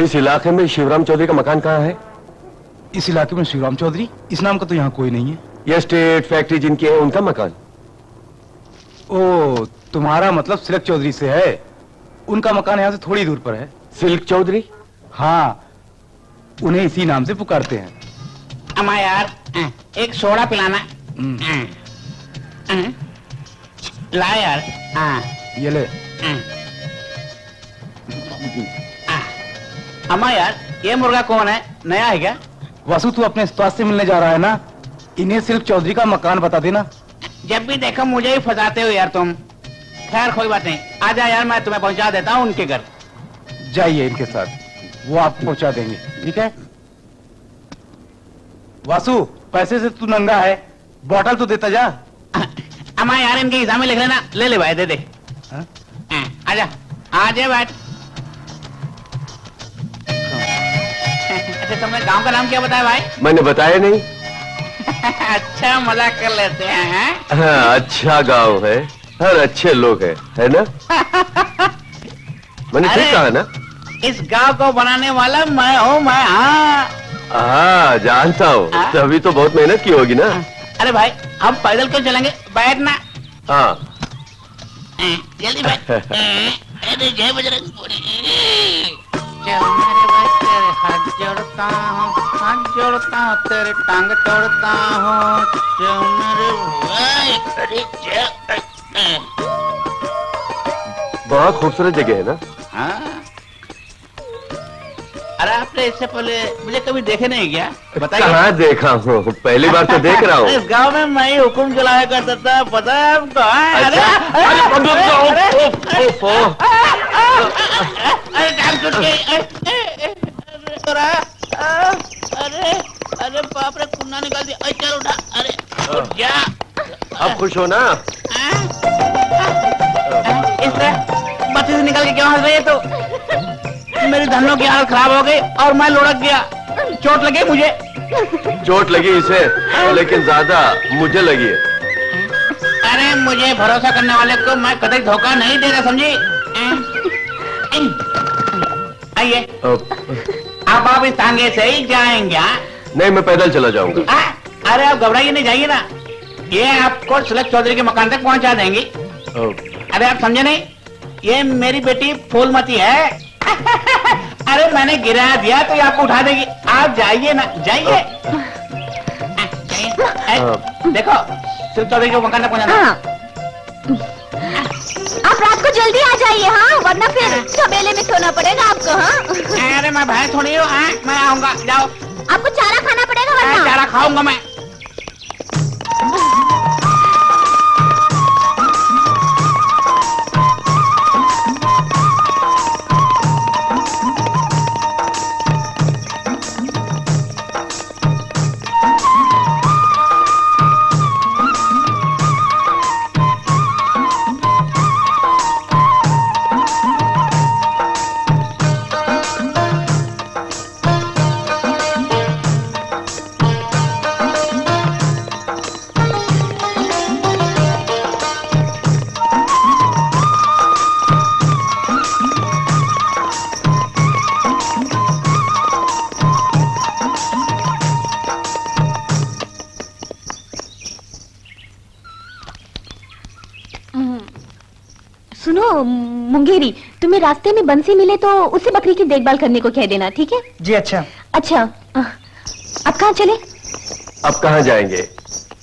इस इलाके में शिवराम चौधरी का मकान कहाँ है? इस इलाके में शिवराम चौधरी इस नाम का तो यहाँ कोई नहीं है। ये स्टेट फैक्ट्री जिनकी है उनका मकान? ओ, तुम्हारा मतलब सिल्क चौधरी से है। उनका मकान यहाँ से थोड़ी दूर पर है। सिल्क चौधरी? हाँ, उन्हें इसी नाम से पुकारते हैं। अम्मा यार, एक सोडा पिलाना। ला यार। ये ले। अम्मा यार, ये मुर्गा कौन है? नया है क्या? वासु, तू अपने उस्ताद से मिलने जा रहा है ना? इन्हें सिल्क चौधरी का मकान बता देना। जब भी देखो मुझे ही फंसाते हो यार तुम। खैर कोई बात नहीं, आजा यार, मैं तुम्हें पहुंचा देता हूँ उनके घर। जाइए इनके साथ, वो आपको पहुंचा देंगे, ठीक है? वासु, पैसे से तू नंगा है, बॉटल तो देता जा। अम्मा यार, इनके हिसाब में लिख लेना। ले ले भाई, दे दे। आजा, आजा बैठ। अच्छा, तुमने गांव का नाम क्या बताया भाई? मैंने बताया नहीं। अच्छा, मजाक कर लेते हैं। हाँ, अच्छा गांव है, हर अच्छे लोग है ना? मैंने ठीक कहा ना? इस गांव को बनाने वाला मैं हूँ, मैं। हाँ, जानता हूँ। तभी तो बहुत मेहनत की होगी ना? अरे भाई, हम पैदल क्यों चलेंगे? बैठना। हाँ, जल्दी बैठ। अरे जय बजरंग। चल मेरे भाई, तेरे हाथ जोड़ता हूँ, तेरे टांग तोड़ता हूँ। चल मेरे भाई, अरे बहुत खूबसूरत जगह है ना? हाँ। अरे आपने इससे पहले मुझे कभी देखे नहीं क्या? बताइए। कहाँ देखा हूँ, पहली बार तो देख रहा हूँ। इस गांव में मैं ही हुक्म चलाया करता था, पता है आपको? अरे टांग टूट गई। अरे अरे बाप रे, कुन्ना निकाल दिया। चल उठा। अरे उठ जा। अब खुश हो ना? इस तरह बत्ती से निकल के क्यों हंस रही है तो? मेरी धनों की हालत खराब हो गई और मैं लुढ़क गया। चोट लगी मुझे। चोट लगी इसे, लेकिन ज्यादा मुझे लगी है। अरे मुझे भरोसा करने वाले को मैं कभी धोखा नहीं देता, समझी? आइए, अब आप इस तांगे से ही जाएंगे? नहीं, मैं पैदल चला जाऊंगा। अरे आप घबराइए नहीं, जाइए ना। ये आपको सिल्क चौधरी के मकान तक पहुंचा देंगी। अरे आप समझे नहीं, ये मेरी बेटी फूलमती है। अरे मैंने गिरा दिया तो ये आपको उठा देगी। आप जाइए ना, जाइए। देखो, सिल्क चौधरी के मकान तक पहुंचाना। हाँ। आप रात को जल्दी आ जाइए, हाँ, वरना फिर तबेले में सोना पड़ेगा आपको। हाँ, अरे मैं भाई थोड़ी हूँ, मैं आऊंगा। जाओ। आपको चारा खाना पड़ेगा वरना। चारा खाऊंगा मैं। मुंगेरी, तुम्हें रास्ते में बंसी मिले तो उसे बकरी की देखभाल करने को कह देना, ठीक है? जी अच्छा। अच्छा, अब कहाँ चले? अब कहाँ जाएंगे?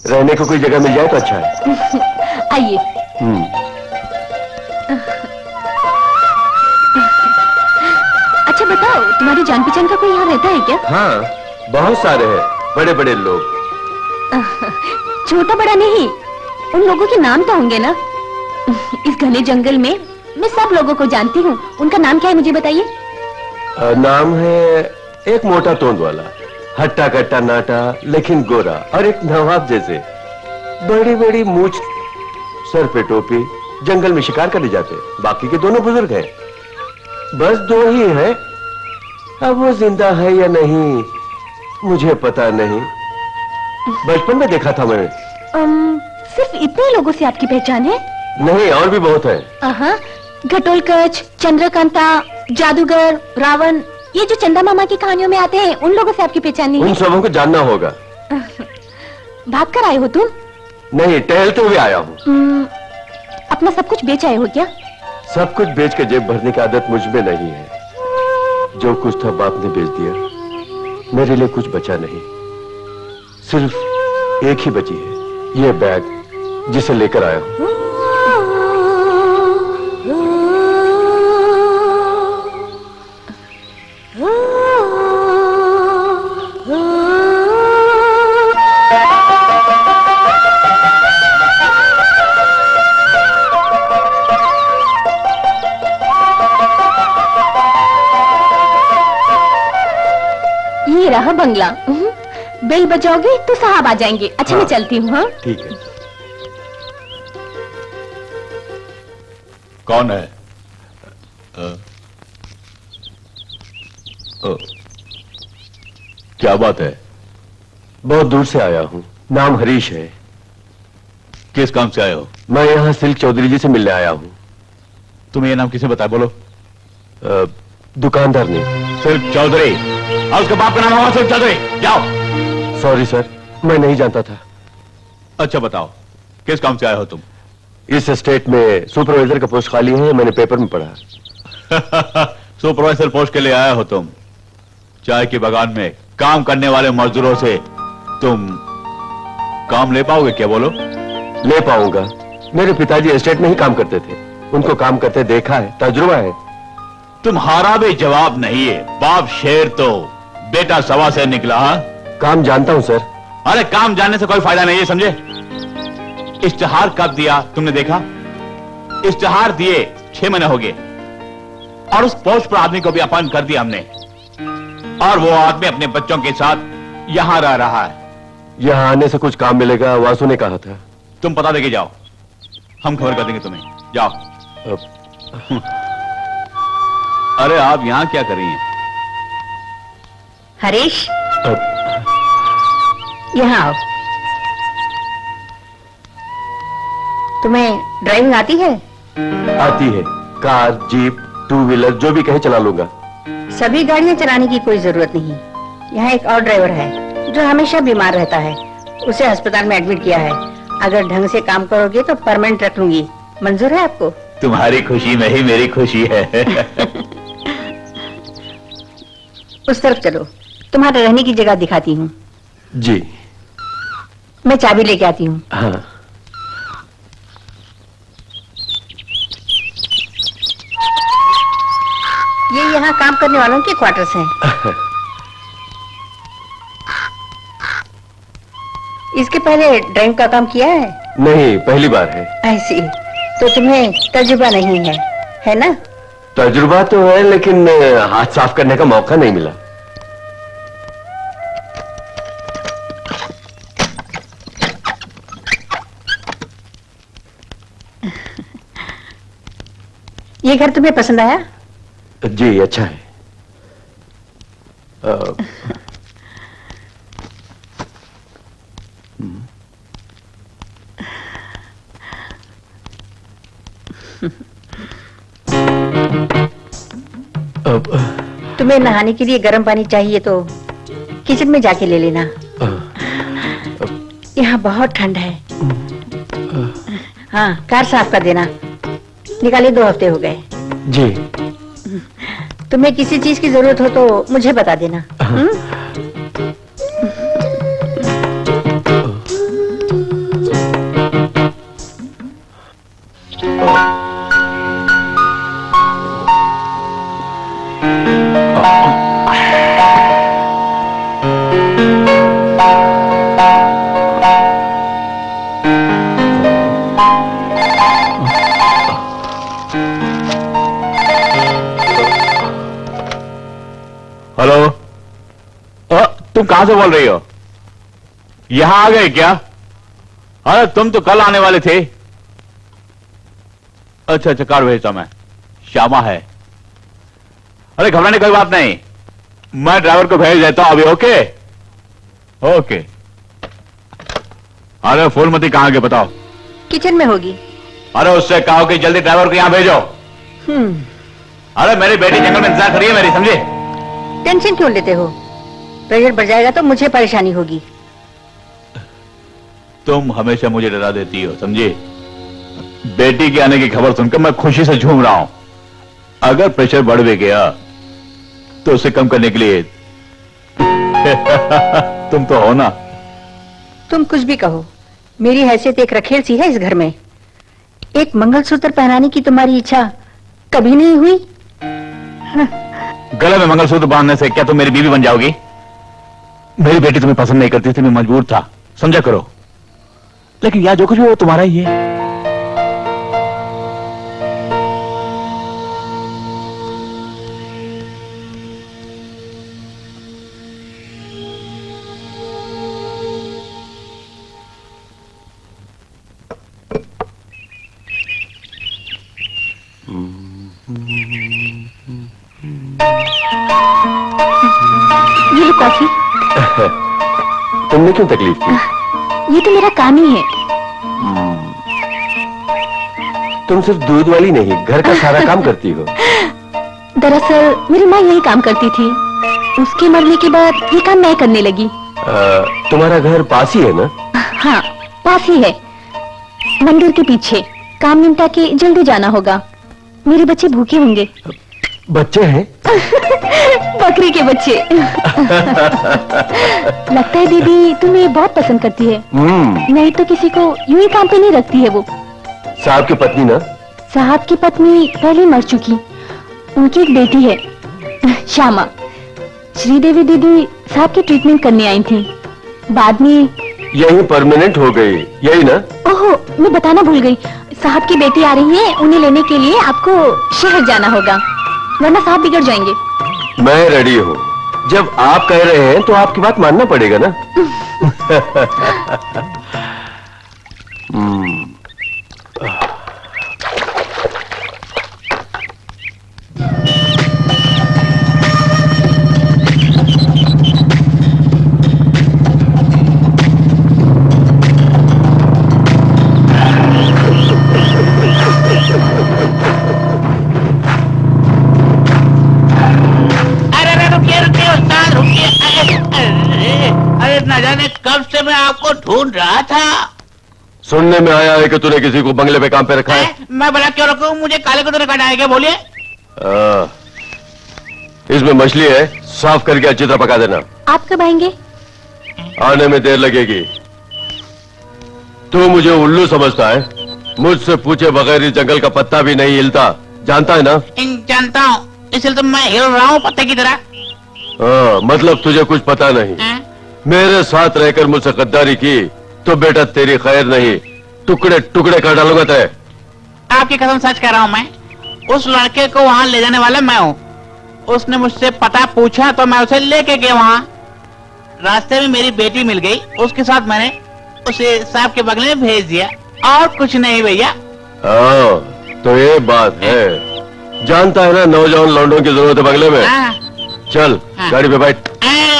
रहने को कोई जगह मिल जाए तो अच्छा है। आइए। अच्छा बताओ, तुम्हारी जान पहचान का कोई यहाँ रहता है क्या? हाँ, बहुत सारे हैं, बड़े बड़े लोग। छोटा बड़ा नहीं, उन लोगों के नाम तो होंगे ना? इस घने जंगल में मैं सब लोगों को जानती हूँ। उनका नाम क्या है मुझे बताइए? नाम है एक मोटा तोंद वाला। हट्टा कट्टा नाटा लेकिन गोरा और एक नवाब जैसे। बड़ी बड़ी मूछ, सर पे टोपी, जंगल में शिकार करने जाते। बाकी के दोनों बुजुर्ग हैं, बस 2 ही हैं। अब वो जिंदा है या नहीं मुझे पता नहीं, बचपन में देखा था मैंने। सिर्फ इतने लोगों से आपकी पहचान है? नहीं, और भी बहुत है। घटोलकच, चंद्रकांता, जादूगर, रावण, ये जो चंदा मामा की कहानियों में आते हैं, उन लोगों से आपकी पहचान नहीं है? उन सबों को जानना होगा। भाग कर आए हो तुम? नहीं, टहलते हुए आया हूँ। अपना सब कुछ बेच आए हो क्या? सब कुछ बेच के जेब भरने की आदत मुझ में नहीं है। जो कुछ था बाप ने बेच दिया, मेरे लिए कुछ बचा नहीं। सिर्फ एक ही बची है, ये बैग जिसे लेकर आया हूँ। ये रहा बंगला। बेल बजाओगे तो साहब आ जाएंगे। अच्छा, मैं चलती हूँ। हाँ, ठीक है। कौन है? क्या बात है? बहुत दूर से आया हूँ, नाम हरीश है। किस काम से आए हो? मैं यहाँ सिल्क चौधरी जी से मिलने आया हूँ। तुम्हें ये नाम किसने बताया? बोलो। दुकानदार ने। सिल्क चौधरी? और उसके बाप का नाम होगा सिल्क चौधरी? जाओ। सॉरी सर, मैं नहीं जानता था। अच्छा बताओ, किस काम से आए हो तुम? इस स्टेट में सुपरवाइजर का पोस्ट खाली है, मैंने पेपर में पढ़ा। सुपरवाइजर पोस्ट के लिए आए हो तुम? चाय की बागान में काम करने वाले मजदूरों से तुम काम ले पाओगे क्या? बोलो। ले पाऊंगा। मेरे पिताजी एस्टेट में ही काम करते थे, उनको काम करते देखा है, तजुर्बा है। तुम्हारा भी जवाब नहीं है। बाप शेर तो बेटा सवा से निकला। हाँ? काम जानता हूं सर। अरे काम जानने से कोई फायदा नहीं है, समझे? इश्तिहार कब दिया तुमने देखा? इश्तिहार दिए 6 महीने हो गए और उस पोस्ट पर आदमी को भी अपॉइंट कर दिया हमने, और वो आदमी अपने बच्चों के साथ यहां रह रहा है। यहाँ आने से कुछ काम मिलेगा, वासु ने कहा था। तुम पता देके जाओ, हम खबर कर देंगे तुम्हें। जाओ। अरे आप यहां क्या कर रही हैं? हरीश, यहाँ आओ। तुम्हें ड्राइविंग आती है? आती है। कार, जीप, 2 व्हीलर जो भी कहे चला लूंगा। सभी गाड़ियां चलाने की कोई जरूरत नहीं। यहाँ एक और ड्राइवर है जो हमेशा बीमार रहता है, उसे अस्पताल में एडमिट किया है। अगर ढंग से काम करोगे तो परमानेंट रख लूंगी। मंजूर है आपको? तुम्हारी खुशी में ही मेरी खुशी है। उस तरफ चलो, तुम्हारे रहने की जगह दिखाती हूँ। जी। मैं चाबी लेके आती हूँ। हाँ। ये यहाँ काम करने वालों के क्वार्टर्स हैं। इसके पहले ड्राइविंग का काम किया है? नहीं, पहली बार है। ऐसी तो तुम्हें तजुर्बा नहीं है ना? तजुर्बा तो है, लेकिन हाथ साफ करने का मौका नहीं मिला। ये घर तुम्हें पसंद आया? जी, अच्छा है। तुम्हें नहाने के लिए गर्म पानी चाहिए तो किचन में जाके ले लेना। यहाँ बहुत ठंड है। हाँ, कार साफ कर देना। निकाले 2 हफ्ते हो गए। जी। तुम्हें किसी चीज की जरूरत हो तो मुझे बता देना। तुम कहां से बोल रही हो? यहां आ गए क्या? अरे तुम तो कल आने वाले थे। अच्छा, कार भेजता मैं, श्यामा है। अरे घबराने की कोई बात नहीं, मैं ड्राइवर को भेज देता हूं अभी। Okay okay. अरे फूलमती कहां गए बताओ? किचन में होगी। अरे उससे कहो कि जल्दी ड्राइवर को यहां भेजो। अरे मेरी बेटी जंगल में इंतजार करिए मेरी, समझे? टेंशन क्यों लेते हो? प्रेशर बढ़ जाएगा तो मुझे परेशानी होगी। तुम हमेशा मुझे डरा देती हो, समझे? बेटी के आने की खबर सुनकर मैं खुशी से झूम रहा हूं। अगर प्रेशर बढ़ भी गया तो उसे कम करने के लिए तुम तो हो ना। तुम कुछ भी कहो, मेरी हैसियत एक रखेल सी है इस घर में। एक मंगलसूत्र पहनाने की तुम्हारी इच्छा कभी नहीं हुई। गले में मंगलसूत्र बांधने से क्या तुम मेरी बीवी बन जाओगी? मेरी बेटी तुम्हें पसंद नहीं करती थी, मैं मजबूर था, समझा करो। लेकिन यह जो कुछ भी वो तुम्हारा ही है। ये लो कॉफी। तुमने क्यों तकलीफ की? ये तो मेरा काम ही है। तुम सिर्फ दूध वाली नहीं, घर का सारा काम करती हो। दरअसल मेरी माँ यही काम करती थी, उसके मरने के बाद ये काम मैं करने लगी। तुम्हारा घर पास ही है ना? हाँ, पास ही है, मंदिर के पीछे। काम निपटा के जल्दी जाना होगा, मेरे बच्चे भूखे होंगे। बच्चे हैं? बकरी के बच्चे। लगता है दीदी तुम्हें बहुत पसंद करती है। नहीं तो किसी को यूं ही काम पे नहीं रखती है वो। साहब की पत्नी ना? साहब की पत्नी पहले मर चुकी, उनकी एक बेटी है श्यामा। श्रीदेवी दीदी साहब की ट्रीटमेंट करने आई थी, बाद में यही परमानेंट हो गई, यही ना? ओहो, मैं बताना भूल गई, साहब की बेटी आ रही है, उन्हें लेने के लिए आपको शहर जाना होगा, वरना साहब बिगड़ जाएंगे। मैं रेडी हूँ, जब आप कह रहे हैं तो आपकी बात मानना पड़ेगा ना। कब से मैं आपको ढूंढ रहा था। सुनने में आया है कि तूने किसी को बंगले पे काम पे रखा है। मैं भला क्यों रखूं? मुझे काले को तो काटा है क्या? बोलिए। इसमें मछली है, साफ करके अच्छी तरह पका देना। आप कब आएंगे? आने में देर लगेगी। तू मुझे उल्लू समझता है? मुझसे पूछे बगैर इस जंगल का पत्ता भी नहीं हिलता, जानता है ना? जानता हूँ, इसलिए तो मैं हिल रहा हूँ पत्ते की तरह। मतलब तुझे कुछ पता नहीं। मेरे साथ रहकर मुझसे गद्दारी की तो बेटा तेरी खैर नहीं, टुकड़े टुकड़े कर डालूंगा तय। आपकी कसम सच कह रहा हूँ मैं, उस लड़के को वहाँ ले जाने वाला मैं हूँ। उसने मुझसे पता पूछा तो मैं उसे लेके गया वहाँ। रास्ते में मेरी बेटी मिल गई, उसके साथ मैंने उसे साहब के बगले में भेज दिया, और कुछ नहीं भैया। तो ये बात है। जानता है ना नौजवान लौंडों की जरूरत है बंगले में। चल गाड़ी पे बैठ।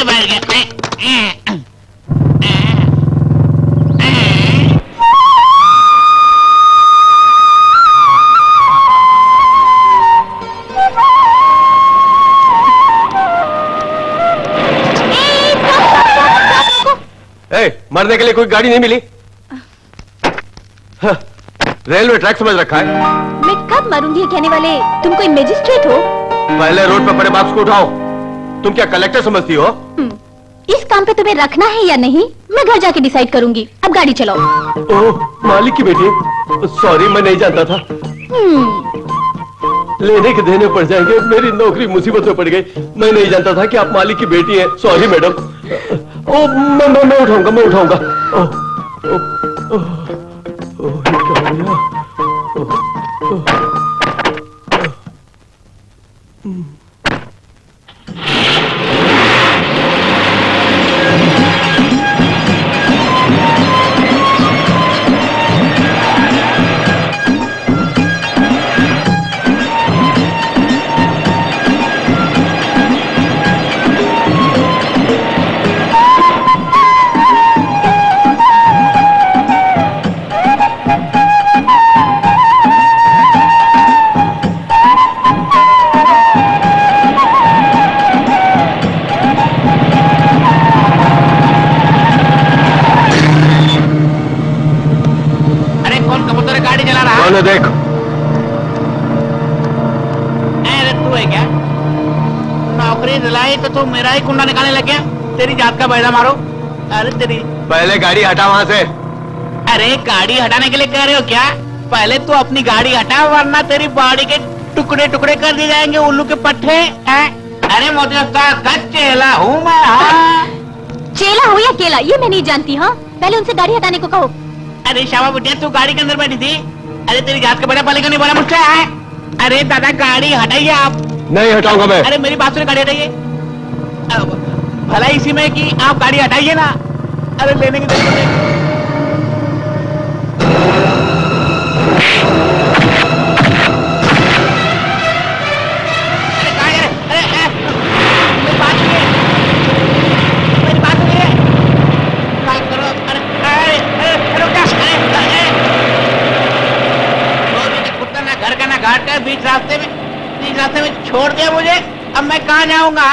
बैठ गया। मरने के लिए कोई गाड़ी नहीं मिली? रेलवे ट्रैक समझ रखा है। मैं कब मरूंगी कहने वाले, तुम कोई मैजिस्ट्रेट हो? पहले रोड पर पड़े बाक्स को उठाओ। तुम क्या कलेक्टर समझती हो? इस काम पे तुम्हें रखना है या नहीं, मैं घर जाके डिसाइड करूंगी। अब गाड़ी चलाओ। ओह, मालिक की बेटी, सॉरी मैं नहीं जानता था। लेने के देने पड़ जाएंगे, मेरी नौकरी मुसीबत में पड़ गई। मैं नहीं जानता था कि आप मालिक की बेटी हैं। Sorry madam. ओ, मैं उठाऊंगा, मैं उठाऊंगा। क्या हो गया? है क्या? नौकरी दिलाई तो तू मेरा ही कुंडा निकालने लग गया। तेरी जात का बैदा मारो। अरे तेरी, पहले गाड़ी हटा वहां से। अरे गाड़ी हटाने के लिए कह रहे हो क्या? पहले तू अपनी गाड़ी हटा, वरना तेरी बॉडी के टुकड़े टुकड़े कर दिए जाएंगे उल्लू के पट्टे। अरे मोदी उस्ताद का चेला हूँ मैं। हाँ चेला हो या केला ये मैं नहीं जानती। हाँ पहले उनसे गाड़ी हटाने को कहो। अरे शाबा बुढ़िया, तू गाड़ी के अंदर बैठी थी। अरे तेरी जात का बड़ा पाले का नहीं बोला मुझसे है। अरे दादा गाड़ी हटाइए आप। नहीं हटाऊंगा मैं। अरे मेरी बात सुनिए, गाड़ी हटाइए। भला इसी में कि आप गाड़ी हटाइए ना। अरे लेने की जरूरत नहीं। अरे कहाँ गए? अरे मेरी बात सुनिए, मेरी बात सुनिए। क्या करो? अरे रुक जा। कुत्ता ना घर का ना घाट का, बीच रास्ते में छोड़ दिया मुझे। अब मैं कहाँ जाऊंगा?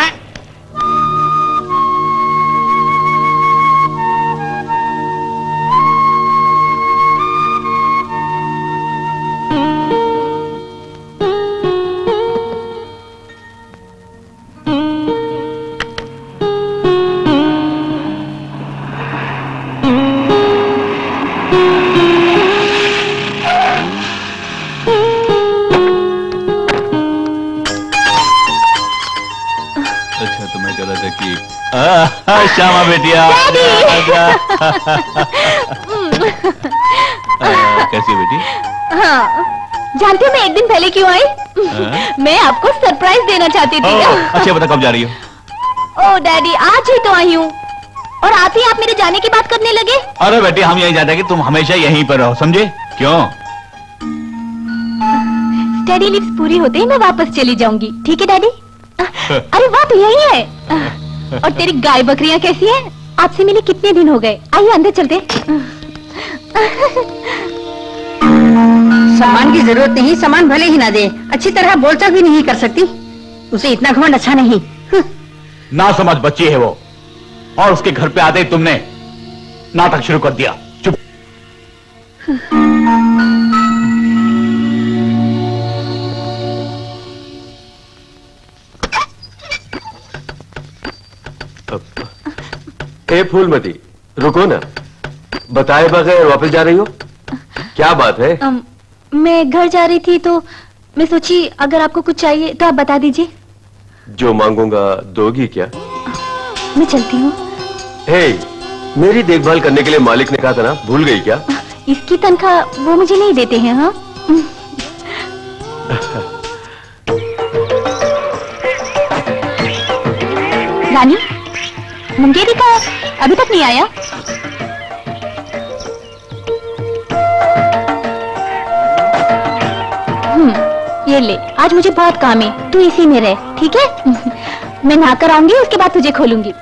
अच्छा तो मैं कह रहा था कि श्यामा बेटिया कैसी है बेटी? हाँ जानती हो मैं एक दिन पहले क्यों आई? मैं आपको सरप्राइज देना चाहती थी। अच्छा बता कब जा रही हो? ओ डैडी आज ही तो आई हूँ और आते ही आप मेरे जाने की बात करने लगे। अरे बेटी हम यही चाहते हैं कि तुम हमेशा यहीं पर रहो, समझे? क्यों? स्टडी लीव्स पूरी होते ही मैं वापस चली जाऊंगी, ठीक है डैडी? अरे वाह तो यही है। और तेरी गाय बकरियां कैसी हैं? आपसे मिले कितने दिन हो गए? आइए अंदर चलते। सम्मान की जरूरत नहीं, सम्मान भले ही ना दे, अच्छी तरह बोलचाल भी नहीं कर सकती, उसे इतना घमंड अच्छा नहीं। ना समझ बच्ची है वो, और उसके घर पे आते ही तुमने नाटक शुरू कर दिया। चुप। ए फूलमती रुको ना, बताए बगैर वापस जा रही हो? क्या बात है? मैं घर जा रही थी तो मैं सोची अगर आपको कुछ चाहिए तो आप बता दीजिए। जो मांगूंगा दोगी क्या? मैं चलती हूँ। हे, मेरी देखभाल करने के लिए मालिक ने कहा था ना, भूल गई क्या? इसकी तनख्वाह वो मुझे नहीं देते हैं। हाँ रानी मुंगेरी का अभी तक नहीं आया? ये ले, आज मुझे बहुत काम है, तू इसी में रह, ठीक है? मैं नहाकर आऊंगी, उसके बाद तुझे खोलूंगी।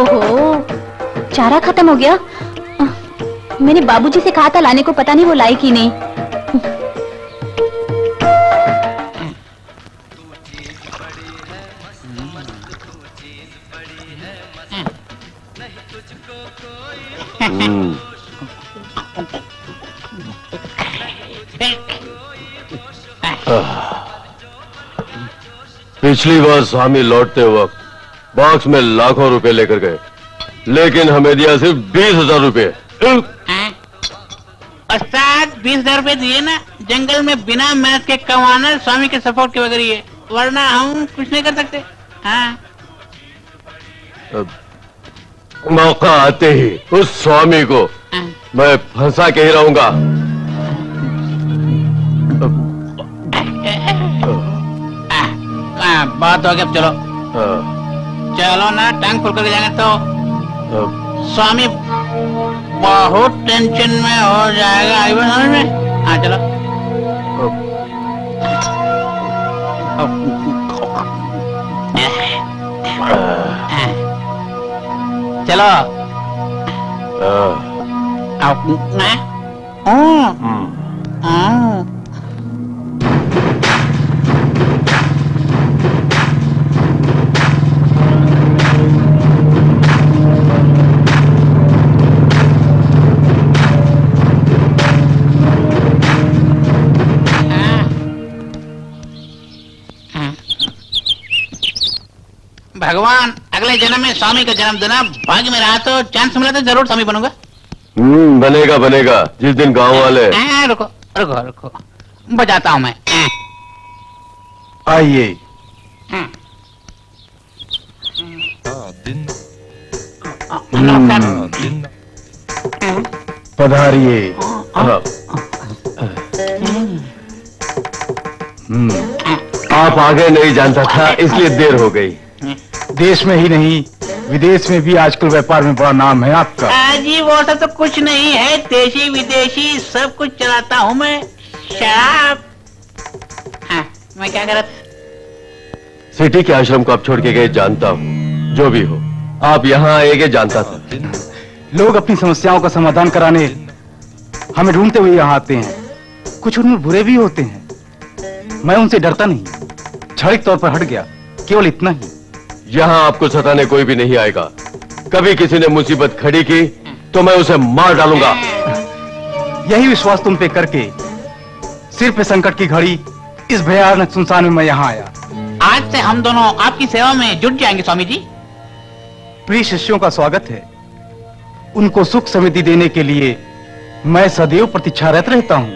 ओहो, चारा खत्म हो गया। मैंने बाबूजी से कहा था लाने को, पता नहीं वो लाई कि नहीं। पिछली बार स्वामी लौटते वक्त बॉक्स में लाखों रुपए लेकर गए, लेकिन हमें दिया सिर्फ 20,000 रुपए। उस्ताद 20,000 रुपए दिए ना, जंगल में बिना मेहनत के कमाना स्वामी के सपोर्ट के बगैर ये, वरना हम कुछ नहीं कर सकते। हाँ मौका आते ही उस स्वामी को मैं फंसा के ही रहूंगा। बात हो गया, अब चलो चलो ना, टांग खोल करके जाएंगे तो स्वामी बहुत टेंशन में हो जाएगा। आई बात समझ में? हाँ चलो। चलो भगवान अगले जन्म में स्वामी का जन्म देना, भाग्य में रहा तो चांस मिला तो जरूर स्वामी बनूंगा। बनेगा बनेगा जिस दिन गांव वाले। रुको रुको रुको, बजाता हूँ मैं। आइए। पधारिए। आप आगे नहीं जानता था इसलिए देर हो गई। देश में ही नहीं विदेश में भी आजकल व्यापार में बड़ा नाम है आपका। जी वो सब तो कुछ नहीं है, देशी विदेशी सब कुछ चलाता हूँ मैं। शराब। मैं क्या कर सिटी के आश्रम को आप छोड़ के गए जानता हूँ, जो भी हो आप यहाँ आएंगे जानता था। लोग अपनी समस्याओं का समाधान कराने हमें ढूंढते हुए यहाँ आते हैं। कुछ उनमें बुरे भी होते हैं, मैं उनसे डरता नहीं, क्षणिक तौर पर हट गया, केवल इतना ही। यहाँ आपको सताने कोई भी नहीं आएगा। कभी किसी ने मुसीबत खड़ी की तो मैं उसे मार डालूंगा। यही विश्वास तुम पे करके सिर पे संकट की घड़ी इस भयानक सुनसान में मैं यहाँ आया। आज से हम दोनों आपकी सेवा में जुट जाएंगे स्वामी जी। प्रिय शिष्यों का स्वागत है। उनको सुख समृद्धि देने के लिए मैं सदैव प्रतीक्षारत रहता हूँ।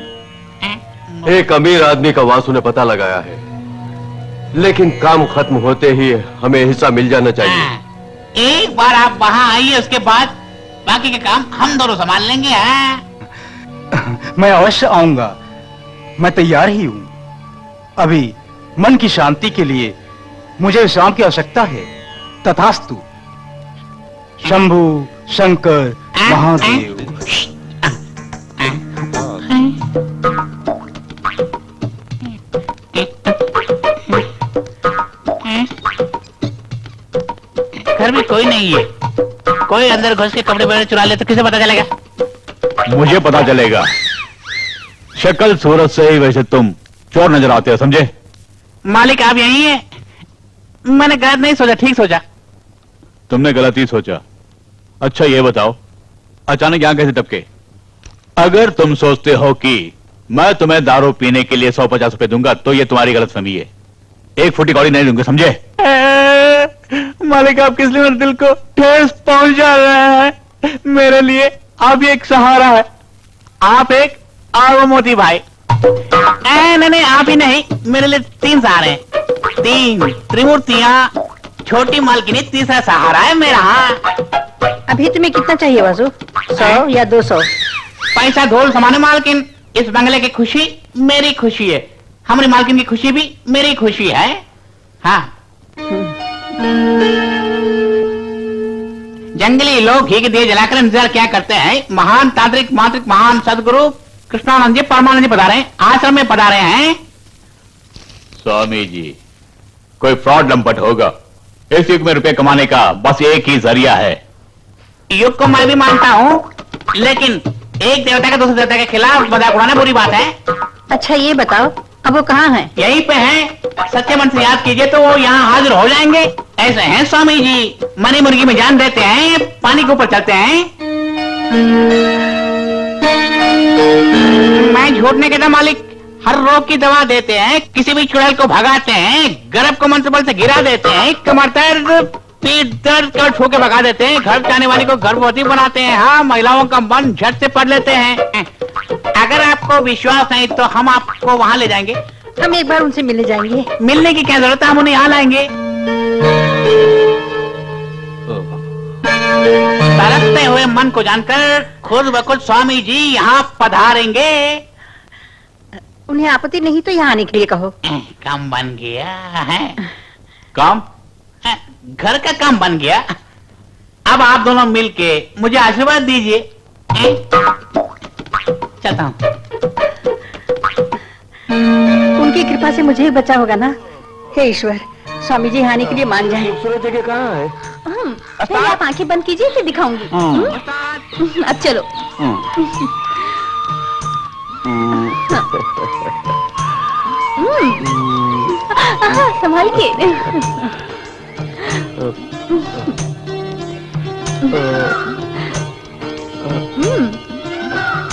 एक अमीर आदमी का वासु ने पता लगाया है, लेकिन काम खत्म होते ही हमें हिस्सा मिल जाना चाहिए। एक बार आप वहाँ आइए, उसके बाद बाकी के काम हम दोनों संभाल लेंगे। मैं अवश्य आऊंगा, मैं तैयार ही हूँ। अभी मन की शांति के लिए मुझे विश्राम की आवश्यकता है। तथास्तु। शंभु शंकर महादेव। घर में कोई नहीं है, कोई अंदर घुस के कपड़े वगैरह चुरा ले तो किसे पता चलेगा? मुझे पता चलेगा। शक्ल सूरत से ही वैसे तुम चोर नजर आते हो, समझे? मालिक आप यही है? मैंने गलत नहीं सोचा, ठीक सोचा। तुमने गलत ही सोचा। अच्छा ये बताओ, अचानक यहाँ कैसे टपके? अगर तुम सोचते हो कि मैं तुम्हें दारू पीने के लिए 150 रुपए दूंगा तो ये तुम्हारी गलतफहमी है। 1 फुटी कौड़ी नहीं दूंगा, समझे? मालिक आप किस लिए मेरे दिल को ठेस पहुंचा रहे हैं? मेरे लिए आप एक सहारा है, आप एक आगो मोती भाई। नहीं आप ही नहीं, मेरे लिए 3 सहारे हैं, 3 त्रिमूर्तियां, छोटी मालकिनी, तीसरा सहारा है मेरा। अभी तुम्हें कितना चाहिए वासु? 100 या 200? पैसा ढोल समाने मालकिन। इस बंगले की खुशी मेरी खुशी है, हमारी मालकिन की खुशी भी मेरी खुशी है। हाँ। जंगली लोग घी के दिए जलाकर इंतजार क्या करते हैं? महान तांत्रिक मांत्रिक महान सदगुरु कृष्णानंद जी परमानंद जी पधारे हैं, आश्रम में पधारे हैं। स्वामी जी, कोई फ्रॉड लंपट होगा। इस युग में रुपए कमाने का बस एक ही जरिया है। युग को मैं भी मानता हूँ, लेकिन एक देवता का दूसरे देवता के खिलाफ मजाक उड़ाना बुरी बात है। अच्छा ये बताओ, अब वो कहाँ हैं? यहीं पे हैं, सच्चे मन से याद कीजिए तो वो यहाँ हाजिर हो जाएंगे। ऐसे हैं स्वामी जी, मनी मुर्गी में जान देते हैं, पानी के ऊपर चलते हैं। मैं झूठ नहीं कहता मालिक, हर रोग की दवा देते हैं, किसी भी चुड़ैल को भगाते हैं, गर्भ को मंत्र बल से गिरा देते हैं, कमर दर्द पीठ दर्द कर छू के भगा देते हैं, घर जाने वाली को गर्भवती बनाते हैं। हाँ, महिलाओं का मन झट से पढ़ लेते हैं। अगर आपको विश्वास नहीं तो हम आपको वहाँ ले जाएंगे। हम एक बार उनसे मिलने जाएंगे। मिलने की क्या जरूरत है, हम उन्हें यहाँ लाएंगे। तरसते हुए मन को जानकर खुद ब खुद स्वामी जी यहाँ पधारेंगे। उन्हें आपत्ति नहीं तो यहाँ आने के लिए कहो। काम बन गया है। काम? घर का काम बन गया। अब आप दोनों मिलके मुझे आशीर्वाद दीजिए। चलता हूँ। उनकी कृपा से मुझे ही बचा होगा ना। हे ईश्वर, स्वामी जी आने के लिए मान जाएं। खूबसूरत जगह कहाँ है? पहले आप आंखें बंद कीजिए फिर दिखाऊंगी। अब चलो। संभाल के।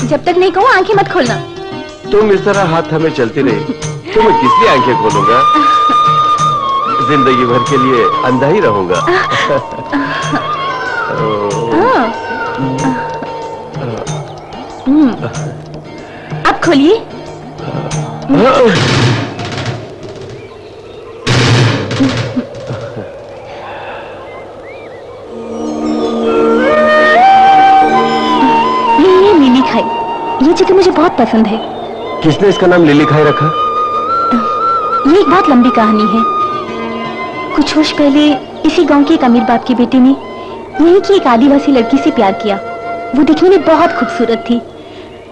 जब तक नहीं कहूँ आंखें मत खोलना। तुम इस तरह हाथ हमें चलती रही तो मैं किस लिए आंखें खोलूंगा? जिंदगी भर के लिए अंधा ही रहूंगा। अब खोलिए। ये नीली खाई, ये चित्र मुझे बहुत पसंद है। किसने इसका नाम लिली खाई रखा? ये एक बहुत लंबी कहानी है। कुछ वर्ष पहले इसी गांव के एक अमीर बाप की बेटी ने यहीं की एक आदिवासी लड़की से प्यार किया। वो दिखने में बहुत खूबसूरत थी।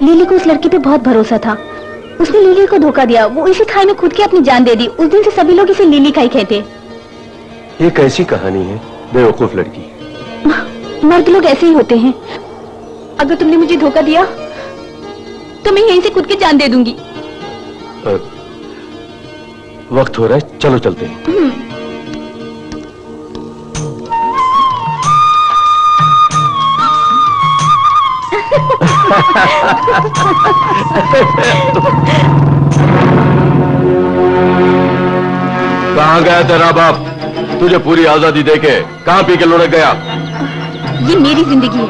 लिली को उस लड़की पे बहुत भरोसा था। उसने लिली को धोखा दिया। वो इसी खाई में कूद के अपनी जान दे दी। उस दिन से सभी लोग इसे लिली खाई कहते। ये कैसी कहानी है? बेवकूफ लड़की। मर्द लोग ऐसे ही होते हैं। अगर तुमने मुझे धोखा दिया तो मैं यहीं से कूद के जान दे दूंगी। वक्त हो रहा है, चलो चलते हैं। कहाँ गया तेरा बाप? तुझे पूरी आजादी देके कहाँ पी के लुढ़क गया? ये मेरी जिंदगी है,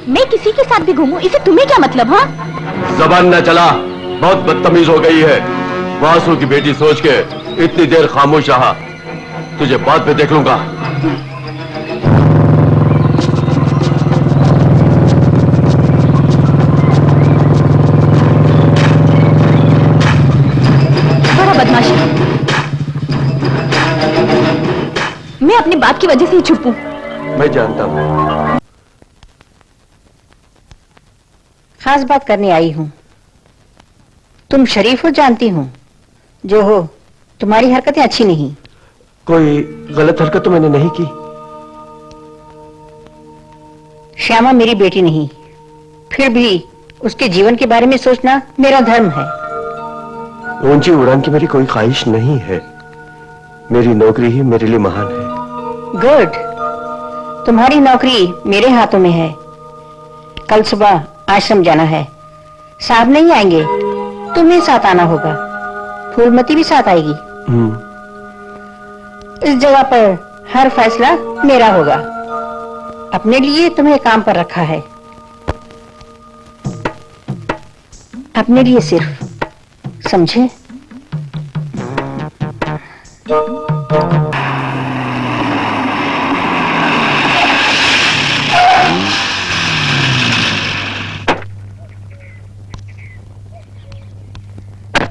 मैं किसी के साथ भी घूमूं, इसे तुम्हें क्या मतलब? हाँ, जबान न चला, बहुत बदतमीज हो गई है। वासु की बेटी सोच के इतनी देर खामोश रहा। तुझे बाद में देख लूंगा। बड़ा बदमाश है। मैं अपने बाप की वजह से ही चुप हूँ। मैं जानता हूँ। खास बात करने आई हूँ। तुम शरीफ हो जानती हूँ, जो हो तुम्हारी हरकतें अच्छी नहीं। कोई गलत हरकत तो मैंने नहीं की। श्यामा मेरी बेटी नहीं, फिर भी उसके जीवन के बारे में सोचना मेरा धर्म है। ऊंची उड़ान की मेरी कोई ख्वाहिश नहीं है। मेरी नौकरी ही मेरे लिए महान है। गुड, तुम्हारी नौकरी मेरे हाथों में है। कल सुबह आश्रम जाना है। साहब नहीं आएंगे, तुम्हें साथ आना होगा। फूलमती भी साथ आएगी। इस जगह पर हर फैसला मेरा होगा। अपने लिए तुम्हें काम पर रखा है, अपने लिए सिर्फ, समझे?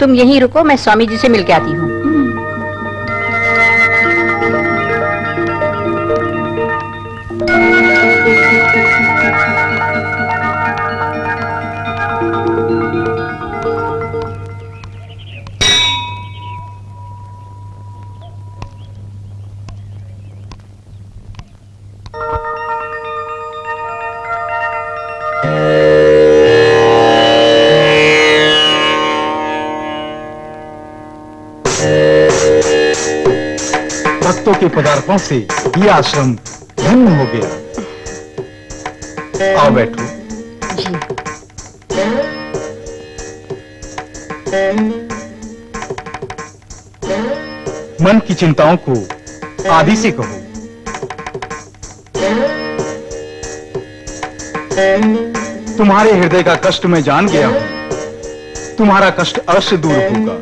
तुम यहीं रुको, मैं स्वामी जी से मिलके आती हूँ। भक्तों के पदार्पण से यह आश्रम धन्य हो गया। आओ बैठो। मन की चिंताओं को आदि से कहो। तुम्हारे हृदय का कष्ट मैं जान गया हूं। तुम्हारा कष्ट अवश्य दूर होगा।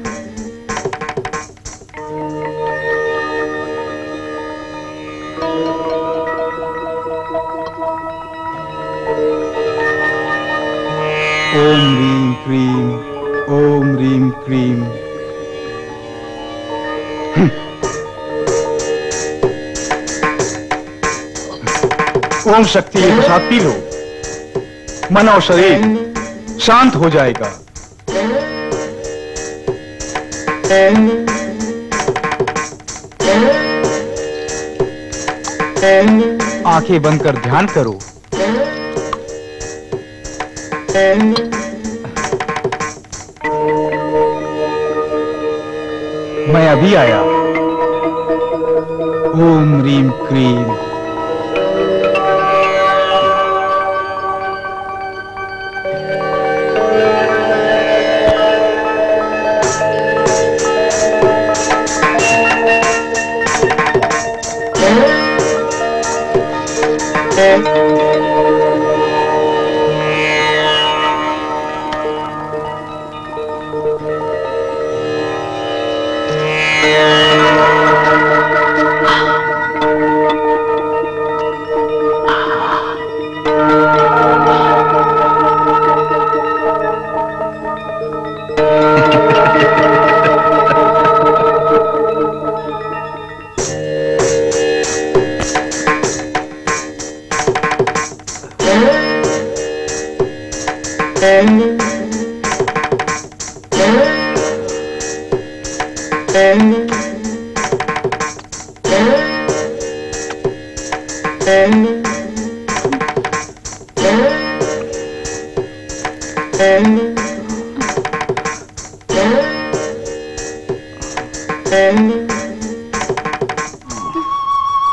ओम रीम क्रीम, ओम रीम क्रीम। ओम शक्ति ये प्रसाद पी लो। मन और शरीर शांत हो जाएगा। आंखें बंद कर ध्यान करो। मैं अभी आया। ओम रीम क्रीम।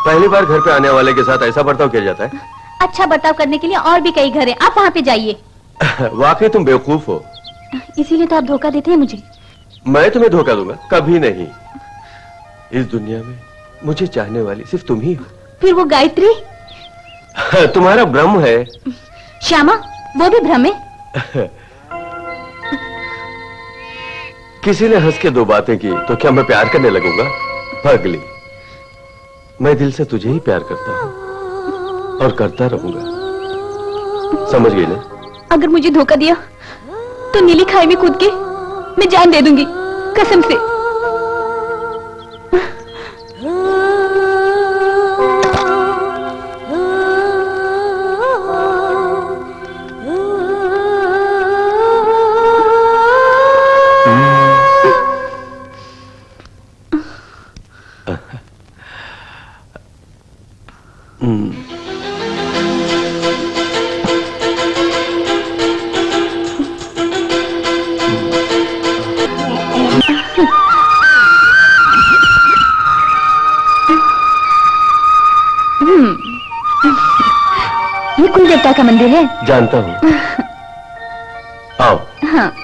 पहली बार घर पे आने वाले के साथ ऐसा बर्ताव किया जाता है? अच्छा बर्ताव करने के लिए और भी कई घर हैं, आप वहाँ पे जाइए। वाकई तुम बेवकूफ हो। इसीलिए तो आप धोखा देते हैं मुझे। मैं तुम्हें धोखा दूंगा? कभी नहीं। इस दुनिया में मुझे चाहने वाली सिर्फ तुम ही हो। फिर वो गायत्री? तुम्हारा भ्रम है। श्यामा, वो भी भ्रम है। किसी ने हंस के दो बातें की तो क्या मैं प्यार करने लगूंगा? पगली, मैं दिल से तुझे ही प्यार करता हूं और करता रहूंगा। समझ गई ना? अगर मुझे धोखा दिया तो नीली खाई में कूद के मैं जान दे दूंगी, कसम से। ये कुल देवता का मंदिर है। जानता हूं। आओ। हाँ।